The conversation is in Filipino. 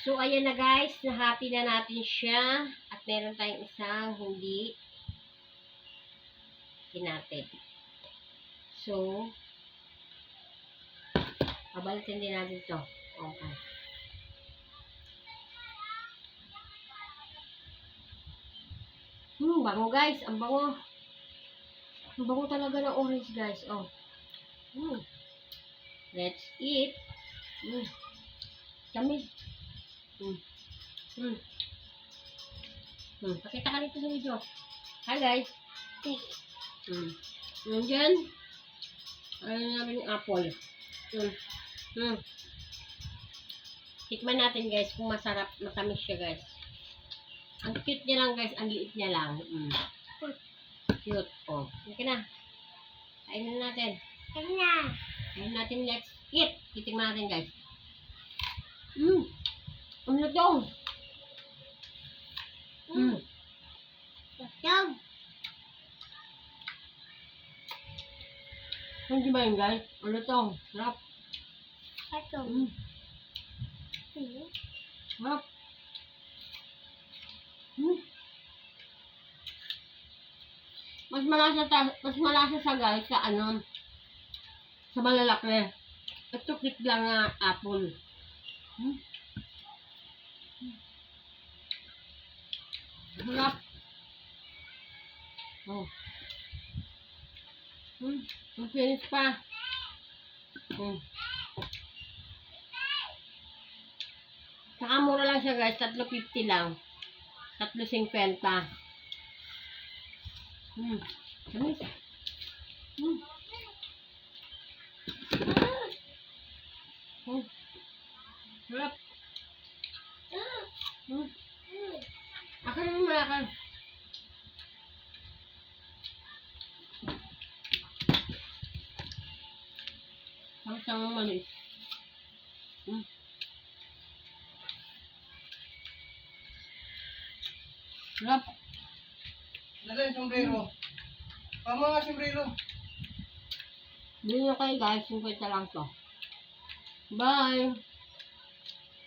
So, ayan na guys. Nahati na natin siya. At meron tayong isang hindi hinati. So, pabalitin din natin ito. Okay. Bango guys. Ang bango. Ang bango talaga ng orange guys. Oh. Let's eat. Dami. Pakita ka dito sa video. Hi guys. Diyan. Ayun namin yung apple. Tikman natin guys kung masarap, matamis siya guys. Ang cute niya lang guys, ang liit niya lang. Cute. Oh, okay na. Kainin natin. Kainin natin, let's eat. Titikman natin guys. Ang lutong. Lutong. Hindi ba yun guys? Ang lutong. Sarap. Lutong. Sarap. Mas malasa sa guys sa ano, sa malalaki. Ito quick lang na apple. Sarap. Oh. Ang finish pa. Saka mura lang siya guys, 3.50 lang. 3.50. Tamis. Sarap. Akin mo malakan. Ang siyang malis. Sarap. Dala yung sombrero. Pama nga sombrero. Bili nyo kayo guys, 50 lang to. Bye!